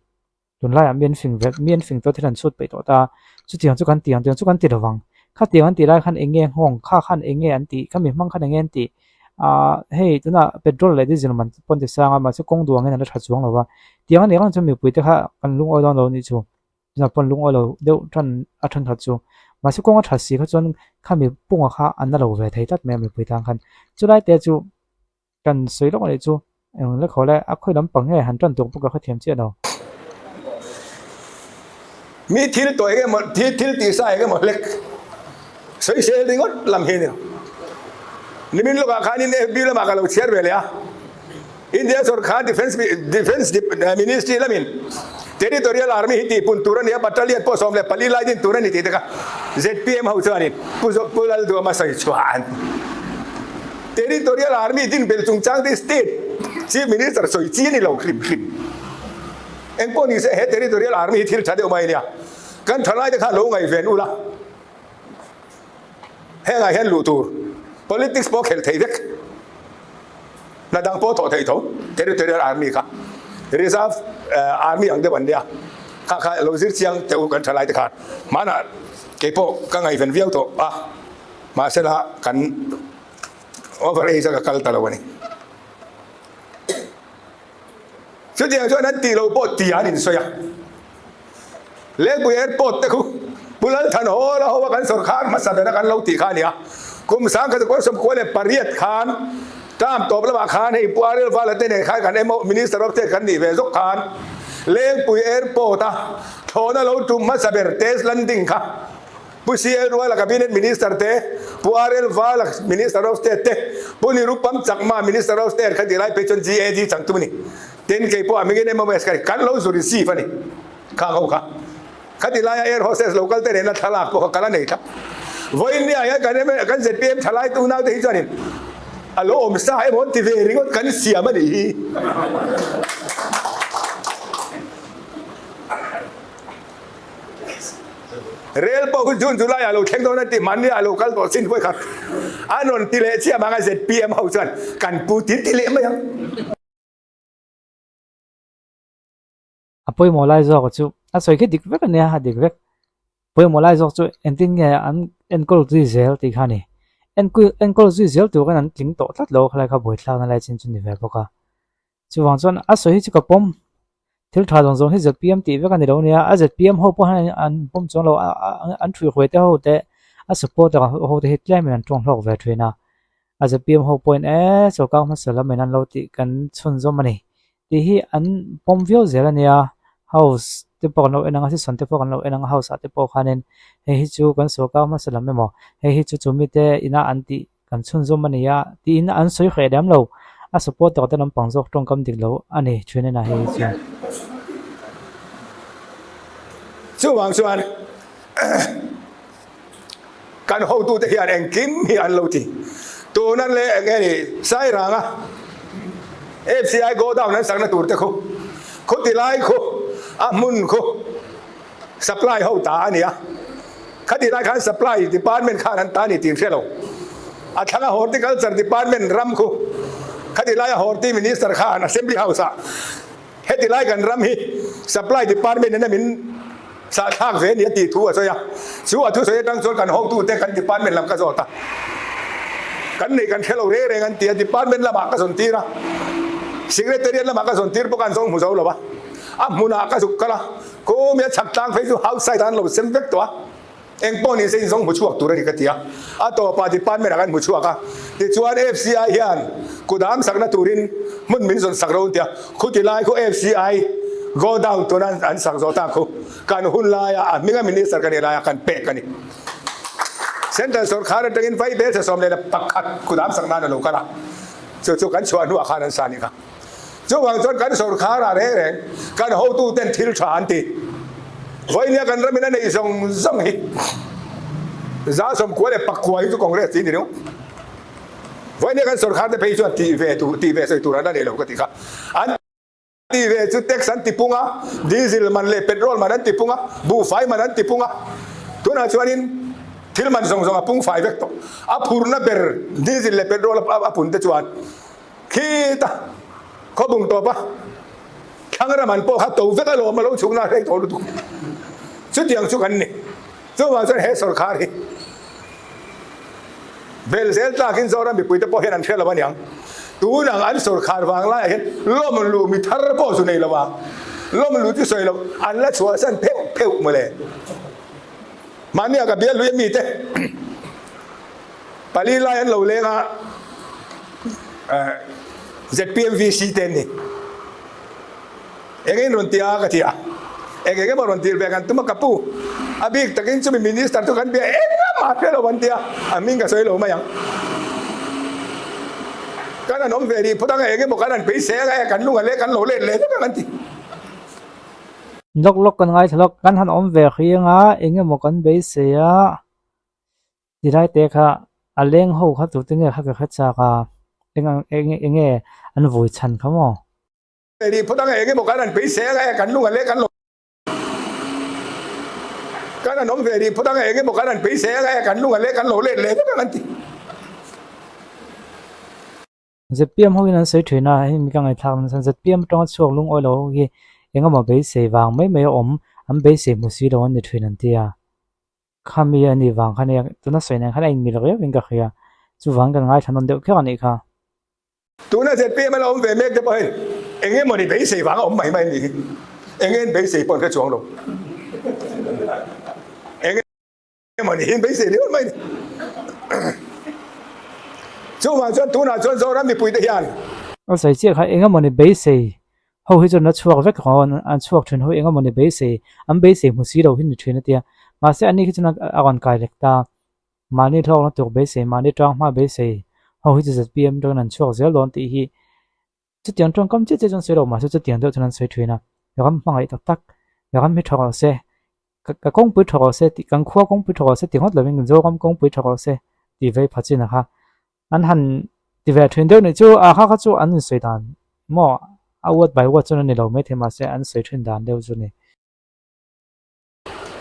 จนไล่เมียนฟิงเว็บเมียนฟิงตัวที่นั่นสุดไปตัวตาจุดที่จุกันตีจุกันตีระวังข้าตีกันตีไล่ขันเองเงี้ยห้องข้าขันเองเงี้ยอันตีข้ามีมั่งขันเองเงี้ยตีเฮ้ยตัวน่ะเป็นรถอะไรที่จะมันปนติสร้างมาจะกงดวงเงี้ยนั่นชัดช่วงหรอวะตีกันเนี่ยก็จะมีปุ๋ยแต่ข้ากันลุงอ้อยดอนเรานี่จู่จะปนลุงอ้อยเราเดี๋ยวท่านท่านชัดจู่มาจะกงก็ชัดสีเขาจนข้ามีปุ่งข้าอันนั้นเราเวทไทัดแม่มีปุ๋ยทางกันจุดไล่แต่จู่กันสวยลงเลยจู่แล้วเขาเลยค่อยล้ำปังเงี้ยหันจนตัวพวกเขาเทียมเจ้าเรามีทิลตัวเองหมดทิลตีสายเองหมดเล็กสวยเสียดิ้งก็ลำเฮียเนี่ยนี่มินลูกอาคารนี่บิลมากันเราเชียร์เวลาอินเดียสุรคาดิเฟนส์มินิสทรีละมินterritorial army hiti pun turun ya battalion pos omle pali lain turun hiti teka ZPM hausanin pulal dua masa cuan territorial army din beltung chang di state chief minister soi chi ni lo clip engko ni se he territorial army thil thade omai nia kan thalai de kha lo ngai ven ula he ngai hen lu tur politics po khel thei vek na dang po to thei tho territorial army ka reserve army ang de ban dia kha lo zir chiang te u kan thalai de kha mana ke po ka ngai ven viau to ma se la kan over age ka kal talawani so dia so nan ti lo po ti anin so ya le bu airport te ku pulal than ho la ho kan sarkar ma sabena kan lo ti kha nia kum sang ka ko som ko le pariat khan tam to bla khan ei puarel wala te ne kha kan emo minister of state kan ni ve zok khan le bu airport ta thona lo tum ma saber tes landing kha pusier wala cabinet minister te puarel wala minister of state te puni rupam chakma minister of state kan dilai pechon GAD changtumni ten ke po amigin emo mes kan lo zu receive ani kha ho kha kadilaya air hostess local te na thalak po kala nei tha voin ni aya kan ZPM thalai tu na te hi chanin alo om sa ai mon ti ve ringot kan siam ani rail po jun july alo theng do na ti mani alo kal to sin poi khat anon ti le chia ma ZPM hausan kan putin ti le ma yang apoi molai zo ko chu a soi ke dik vek ania ha dik vek poi molai zo chu entin nge an enkol diesel ti khani enkol diesel tu kan an tling to tlat lo khala kha boi thla na lai chin chun ni ve boka chuwang chuan a soi hi chu ka pom thil tha zong hi ZPM ti vek ani lo nia a ZPM ho pawh an pom chong lo an thui khoi te ho te a support ho te hitlem an tong hlok ve thina a ZPM ho point so ka ma sala men an lo ti kan chhun zo mani ti hi an pom view zel ania house te pawh lo enanga si son te pawh kan lo enanga house a te pawh khanin hi chu kan so ka ma sala memo hi chu chumi te ina an ti kan chhun zo mania ti in an soi khe dam lo a support to te lam pang jok tong kam dik lo ani thune na hi chu chuwang chuan kan ho tu te hian eng kim hi an lo ti tu nan le nge ni sai ranga FCI go down nan sang na tur te khu ti lai khu a mun khu supply ho ta ania khati lai khan supply department khan an ta ni tin thelo a thanga horticulture department ram khu khati lai horti minister khan assembly house a heti lai kan ram hi supply department na min sa thang ve ni ti thu a so ya chu a thu so tang chon kan ho tu te kan department lam ka zo ta kan nei kan thelo re re kan ti department la ba ka son ti ra secretariat la ba ka son tir po kan song mu zo lo ba a muna ka su kala ko me chak tang fe su outside an lo sem vek to a eng po ni se song mu chuak tu ra ni ka ti a to pa department kan mu chuak a ti chuan FCI hian ku dam sak na turin mun min son sak ro ti khu ti lai ko FCI go down to nan an sak zo ta khu kan hun la ya a minga minister kan la ya kan pe kan ni central sarkar tagin fai be se som le pakhat ku dam sak na lo kala chu kan chuan hu a khan an sa ni ka chu wang chon kan sarkar a re re kan ho tu ten thil tha an ti voi nia kan ramina nei zong hi za som ko le pakwai chu congress ti ni no voi nia kan sarkar te pe chu ti ve se tu ra da le lo ka ti ka an ti ve chu tax an ti punga diesel man le petrol man an ti punga bu fai man an ti punga tuna chuanin thil man zong a pung fai vek to a phurna ber diesel le petrol a pun te chuan khita ko bung to pa thangara man po kha to vek a lo ma lo chungna rei to du chu tiang chu kan ni chu wa chuan he sarkar hi bel zel ta kin zora mi pui te po hen an thela ban yang tu nang an sarkar wang la hen lom lu mi thar po su nei la wa lom lu chu soi lo an la chua san peu mo le mania ka bia lu mi te pali la an lo le nga ZPM VC ten ni engin ron tia ka tia engin ma ron til be kan tuma kapu abik takin chu minister tu kan bia enga ma pe lo ban tia amin ka soi lo ma yang kana nom ve ri putang engin mo kan pe se ga kan lu le kan lo le kan ti lok kan ngai thlok kan han om ve khianga enge mo kan be se ya dirai te kha aleng ho kha tu tinge kha kha cha ka enge an voi chan khamo ri putang engin mo kan pe se ga kan lu le kan lo kana nom ve ri putang engin mo kan pe se ga kan lu le kan lo le kan ti ZPM ho in an sei thina hi mi ka ngai thlam san ZPM tong chuak lung oi lo hi enga ma be se wang mai om am be se mu si lo an ni thwin an tia khami ani wang khane tuna soina khana in mi lo ya winga khia chu wang ka ngai thanon deu kha ani kha tuna ZPM lo om ve mek de pai engin mo ni be se wang om mai ni engin be se pon ka chuang lo engin mo ni hin be se ni mai chu wang chuan tuna chuan zo ram mi pui te hian o sai che kha enga mo ni be se ho hi chon na chuak vek khon an chuak thun ho enga mo ni be se am be se mu si lo hin ni thwin tia ma se ani khina agon kai lekta mani thok na tok be se mani tang ma be se ho hi ZPM don an chuak zel don ti hi chu tiang tong kam che chon se lo ma chu tiang do chuan sei thwina yam mangai tak tak yam mi thok se ka kong pui thok se ti kang khwa kong pui thok se ti hot loving zo kam kong pui thok se ti ve phachina ha an han ti ve thwin do ni chu a kha chu an sei dan mo awat by what chon ni lo me thema se an sei thwin dan deu chu ni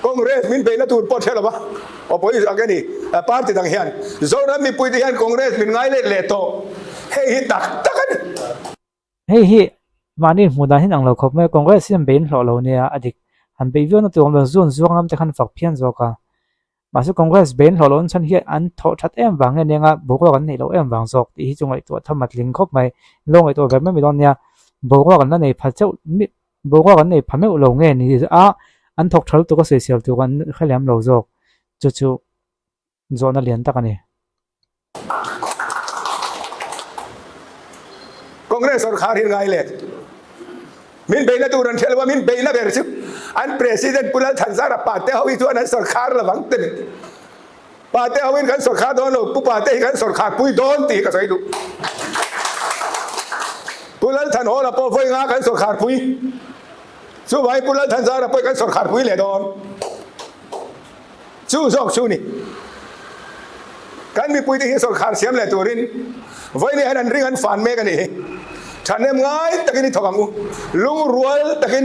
congress min be na tur po thela ba opposition agani party dang hian zora mi pui de hian congress min ngai le to hei hi tak ani hei hi mani mudan hin ang lo khop me congress sim bein hlo lo ne adik han be vio na tu ang zon zuang am te khan fak phian zo ka ma su congress bein hlo lon chan hi an tho that em wang ne nga bu ko kan nei lo em wang zok ti hi chungai to thamat ling khop mai long ai to ga me mi don nia บอกว่ากันนั่นเองพระเจ้าบอกว่ากันเองพระไม่อุโลงเงี้ยนี่อันทกทะลุตัวก็เสียตัวกันแค่เลี้ยมเราจกจู่ๆโจนั่นเลี้ยนตะกันนี่Congress सरकार हिर गाइले मिन बेना तू रन चलवा मिन बेना बेरस अन प्रेसिडेंट पुला थंसारा पाते हवी तो अन सरकार लवंगते पाते हवी गन सरकार दोनो पु पाते गन सरकार पुई दोन ती का सही दु पुला थन होला पो foi nga गन सरकार पुई su vai पुला थंसारा पुई गन सरकार पुई ले दोन su sok su niกันมีปุยที่सरकारเสียมเลยตัวรินไว้นี่อันริงอันฝันเมกันนี่ฉันเอ็มง่ายตะกินทองงูลุงรวยตะกิน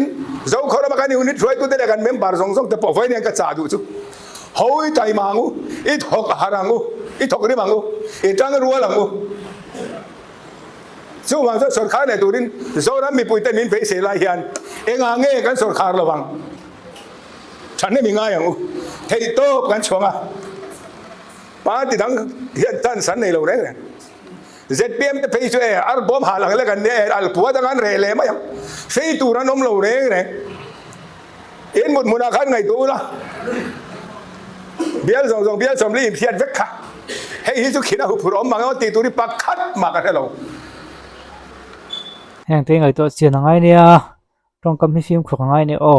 เจ้าคนละมากันอยู่นิดรวยตัวเด็กกันเมมบาร์ส่งแต่พอไว้เนี่ยก็จ่าดูจุเฮ้ยใจมังงูอีทอกหารังงูอีทอกนี่มังงูอีจังรวยหลังงูสู้ว่าसरकारเนี่ยตัวรินเจ้านั้นมีปุยแต่มินไปเสียลายยันเอ็งอ่างเงี้ยกันसरकारระวังฉันนี่มีง่ายอย่างงูเทโต้กันช่วงอ่ะป้าที่ทั้งเฮียนท่านสันในเราเนี่ย ZPM จะไปช่วยอัลบอมหาหลังแล้วกันเนี่ยอัลปัวตั้งกันเร่เลยมั้ยเสียตัวนั้นน้มเราเร่เนี่ยเอ็นหมดมูลค่าไงตัวละเบี้ยส่งเบี้ยสมรีเพียรเวกค่ะให้ฮิสุขินะหุบพร้อมมาเอาตีตัวนี้ปักคัดมากันให้เราแห่งที่ไงตัวเสียงไงเนี่ยต้องกำให้ฟิล์มของไงเนี่ยโอ้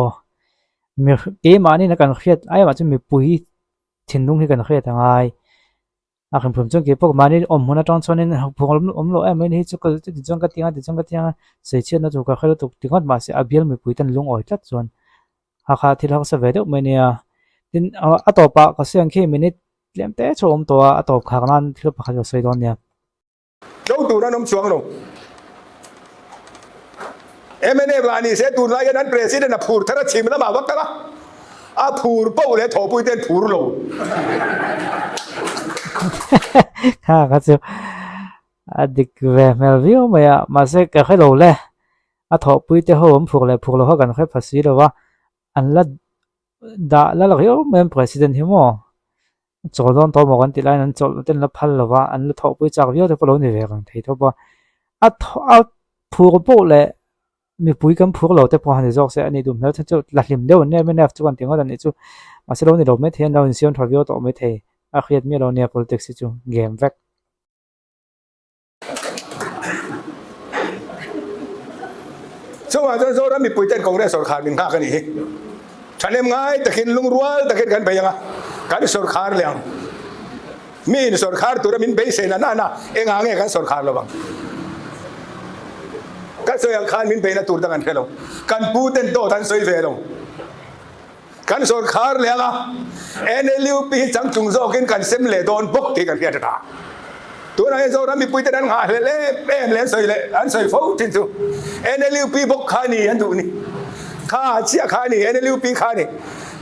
มีเกมอันนี้นะกันเครียดไอ้ว่าจะมีปุ๋ยทิ้งลุงที่กันเครียดยังไงอาคำผมจงเก็บพวกมานี่อมหัวหน้าจ้องชนนี่พวกเราไม่นี่จุกก็ติดจ้องก็ตีกันเสียเชื่อนะจุกก็แค่เราตกตีกันมาเสียอาเบียลมีปุ๋ยตันลุงอ่อยจัดส่วนหากที่เราเสวยเด็กไม่เนี่ยดินอัตโตปะก็เสียงแค่ไม่นี่เลี้ยงแต่ชมตัวอัตโตขากนั้นที่เราประคับจะใส่ตอนเนี่ยเจ้าตัวนั้นน้ำช่วงลงMNA บานีเสียตัวนั้นนั้นประธานนะพูดถ้าชิมแล้วมาวักกันละพูดเป้าเลยถอปุ๋ยเต้นพูดลงค่ะครับจูดิกเวเมลวิวมาเสกแค่เราเลยถอปุ๋ยเต้หัวผมผูกเลยผูกเราเข้ากันแค่ภาษีเลยว่าอันละด่าแล้วเราเฮ้ยมันประธานที่มั่วจอดตอนตัวมันติดไลน์นั้นจอดเต้นละพันเลยว่าอันละถอปุ๋ยจากวิวแต่พวกเราเนี่ยเรื่องที่ทั่วไปผูกปุ๊บเลยมีปุ๋ยกันผูกเราแต่พอหันจะจอกเสียอันนี้ดูแล้วถ้าจะหลักเหลี่ยมเดียวเนี่ยไม่แน่จุกันเตียงก็ตอนนี้จูมาเสเราเนี่ยเราไม่เทียนเราเสียงถอดวิวต่อไม่เทียอาเครียดมีเราเนี่ย politics จูเกมแวกช่วงวันโซ่นั้นมีปุ๋ยเต้นของได้सरकारบินข้ากันนี่ฉันเอ็มง่ายตะกินลุงรัวตะกินกันไปยังไงการसरकारเลี้ยงมีसरकारตัวนั้นมินไปเสียน่ะเอ็งอ่างเงี้ยกันसरकारระวังกันสวยอังคารมินไปนะตัวตั้งกันเฟลกันปูเต้นโตทันสวยเฟลกันसरकारเลี้ยงอ่ะNLUPจังจุงโซกินกันเซมเลโดนบกที่กันเพียรตาตัวนั้นโซนั้นมีปุ๋ยแต่นั้นหาเล่เล่สวยเล่อันสวยฟูทิ้งจู NLUP บกขานี่อันดูนี่ข้าเชี่ยขานี่ NLUP ขานี่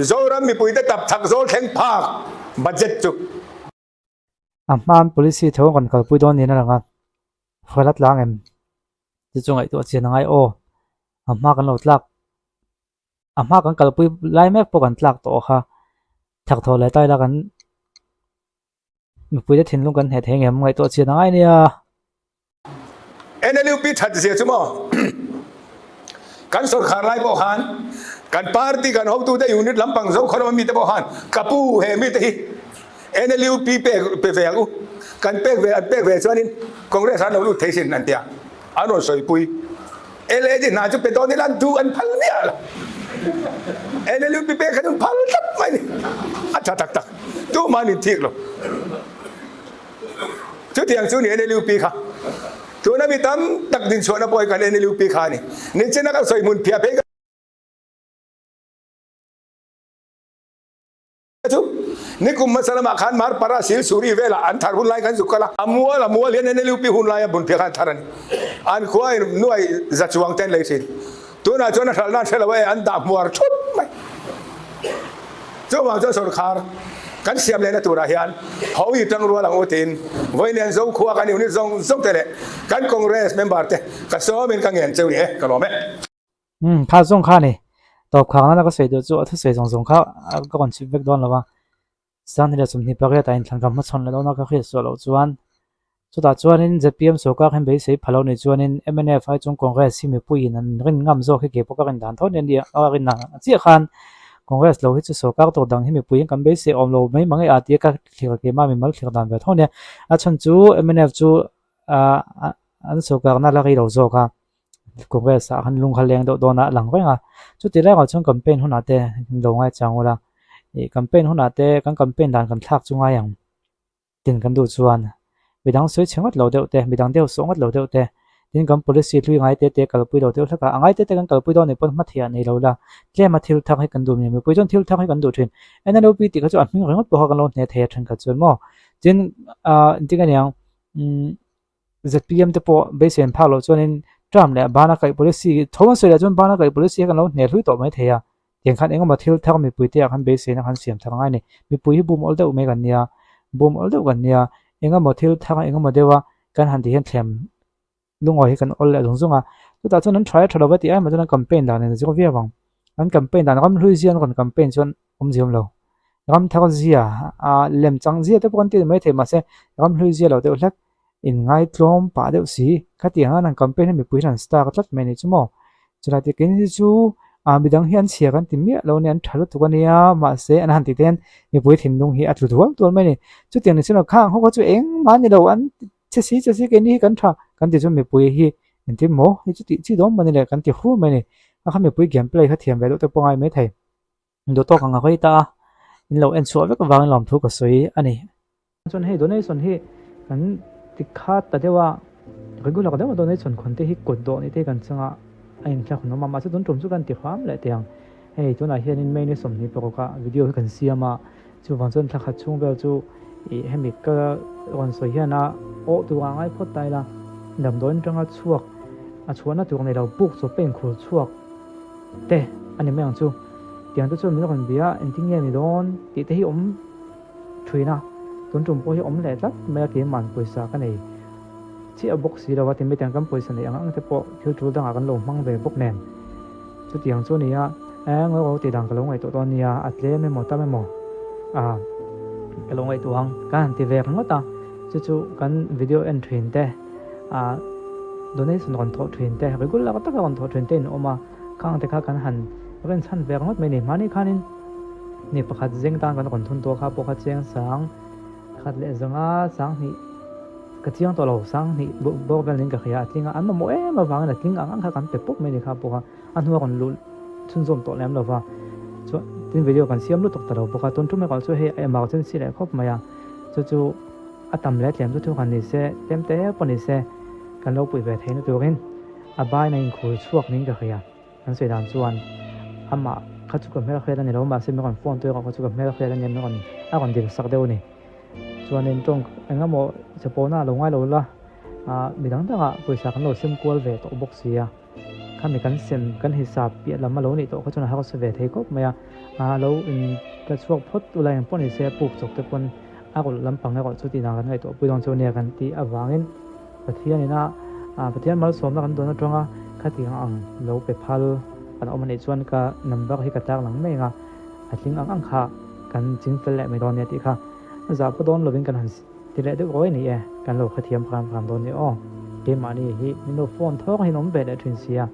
โซนั้นมีปุ๋ยแต่ตับถักโซแข็งภาคบัดเจ็ดจูมัน policy เท่ากันกับปุ๋ยโดนนี่นั่นแหละครับฟลัดล้างเอ็มจะจงไอตัวเชียงไงโอ้มากันเราตลักมากันกับปุ๋ยไล่แม่ปกันตลักต่อค่ะถักทอไล่ใต้แล้วกันมีปุ๋ยจะทิ้งลงกันเหตุเหงไงตัวเชียงไงเนี่ย NLUP ทัดเสียชั่วโมงกันसरकारไล่บอกหันกันปาร์ตี้กันฮอบตัวได้ยูนิตลำปังโซ่คนมันมีแต่บอกหันกับผู้เฮมิตฮี NLUP เป๊ะกูกันเป๊ะส่วนนี้คอนเกรสเราดูเทสินนั่นเดียอันนั้นสวยปุยดิน่าจะเป็นตอนนี้ลันดูอันพันเนี่ยละNLUP เป๊ะกันพันทับไม่นี่ตักดูมันนี่ทิ้งหรอกชุดที่ยังชุดนี้NLUP ค่ะตัวนั้นมีตั้มตักดินชวนนะปอยกันNLUP ค่ะนี่เช่นนักสวยมุนเพียเพ่งนี่กุมมาสลามขันมาร์ปาราซิลสุริเวลาอันทารุนไลกันสุขละมัวเลี้ยนNLUPหุ่นไลบุญเพียกันทารันอันควายหน่วยจัดจวงเต้นเลยสิตัวนั้นชวนนักนั่นเชลว่าอันดาบมัวชุดไม่เจ้าว่าเจ้าसरकारกันเสียมเลยนะตัวรายันเขาอยู่ตั้งรัวหลังโอตินวันนี้ส่งขวากันอยู่นี่ส่งเตะเลยกันคอนเกรสเมมเบอร์เตะกันซ้อมเป็นกันเงินเจ้าเนี่ยกันหรอไหมข้าส่งข้านี่ตอบข่าวนั้นก็สวยดูถ้าสวยส่งข้าก็ก่อนชิปเวกดอนแล้วว่าสันที่เราสมนิปะก็แต่อินทางกรรมชนแล้วเราก็คือส่วนเราจวน chu ta chuanin ZPM soka khem be sei phalo ni chuanin MNF hai chung congress hi mi puin an rin ngam zo ke poka rin dan thon ni a rin na chi khan congress lo hi chu soka to dang hi mi puin kam be se om lo mai mangai atia ka thira ke ma mi mal thira dan ve thon ne a chhan chu MNF chu an soka na la ri lo zo ka congress a han lung khaleng do dona lang renga chu ti la ga chung campaign huna te lo ngai changula e campaign huna te kan campaign dan kan thak chunga yang tin kan du chuan midang soi chengat lo deuh te midang deuh songat lo deuh te tin kan policy thlui ngai te kalpui lo deuh thlaka angai te kan kalpui do nei pon ma thia nei lo la tle ma thil thak hai kan du mi pui jon thil thak hai kan du thin NLP ti ka chu an ringot po kan lo ne the than ka chun mo tin tin kan yang ZPM te po base pha lo chuanin Trump le bana kai policy thoman soi la chun bana kai policy kan lo ne hlui to mai theya tiang khan engma thil thak mi pui te khan base na khan siam thak ngai ni mi pui hi bum ol deuh me kan nia bum ol deuh kan nia enga mothil thang enga modewa kan han ti hen thlem lungoi kan ol la zungzunga tu ta chuan an try thodawati ai ma chuan campaign dan ne zo via wang an campaign dan ram hlui zian kon campaign chuan ziom lo ram thak zia lem chang zia te pon ti mai the ma se ram hlui zia lo te hlak in ngai tlom pa deuh si khati han an campaign mi pui ran star ka tlat me ni chumo chula ti kin chu midang hian sia kan ti mi lo ne an thalu tu kan ya ma se an han ti ten mi pui thim lung hi atlu dual tul mai ni chu tiang ni sino khang ho chu eng ma ni lo an che si ke ni kan tha kan ti chu mi pui hi en ti mo hi chu ti chi dom mani le kan ti hu mai ni a kha mi pui gameplay kha thiam ve lo te pongai mai thai do to kang a ta in lo en chu ve ka wang lam thu ka soi ani chon hei donation hi kan ti kha ta dewa regular ka dewa donation khon te hi kod do ni te kan changa ain thla khon ma chu don tum chu kan ti kham le tiang hei chona hian in main ni som ni po ka video hi kan siama chu wang chon thla kha chung bel chu e hemi ka on so hiana o tu angai phot tai la dam don tanga chuak a chuana tu nei lo buk so pen khul chuak te ani meng chu tiang tu chu mi kon bia ending ye mi don ti te hi thuina don tum po hi le tat me ke man poisa ka nei chi a box si rawa ti me tang kam poisa nei ang te po thil thul dang kan lo mang ve bok nen chu tiang chu nia ngoi o ti dang ka lo ngai to nia atle me mo ta me mo ka lo ngai tuang kan ti ve ngota chu kan video entry te donation kon tho thrin te regular ka ta kon tho thrin te no ma kang te kha kan han ren chan ve ngot me ni mani khanin ni pakhat zeng tang kan kon thun to kha po kha cheng sang khat le zanga sang ni ka chiang to lo sang ni bo bel ning ka khia tinga an mo ma wang na ting ang kha kan pe pok me ni kha po kha an huwa kon lu chun zom to lem lo wa chu tin video kan siam lu tok ta ro po kha ton tu me kal chu he ai ma chen si le khop ma ya chu atam le tlem chu kan ni se tem te poni se kan lo pui ve thein tu rin a bai na in khul chuak ning ka khia an sei dan chuan ama kha chu ka mel khia ni lo ma se me kon phone to ka chu ka mel khia ni me kon a kon dir sak deu ni chuan in tong engamo chapona lo ngai lo la midang danga poisa kan lo sem kol ve to box ya khami kan sem kan hisab pi lama lo ni to kha chuna ha ko se ve thei ko maya lo in ka chuak phot tu lai poni se puk chok te pon a ko lampang ko chu ti na kan ngai to puidong chu ne kan ti awangin pathian ina pathian mal som na kan do na tonga khati ang lo pe phal an omani chuan ka number hi ka tak lang me nga atling ang kha kan ching fel le me don ne ti kha za po don lovin kan han ti le de roi ni kan lo khathiam pham don ni o ke mani hi no phone thok hi nom be le thin sia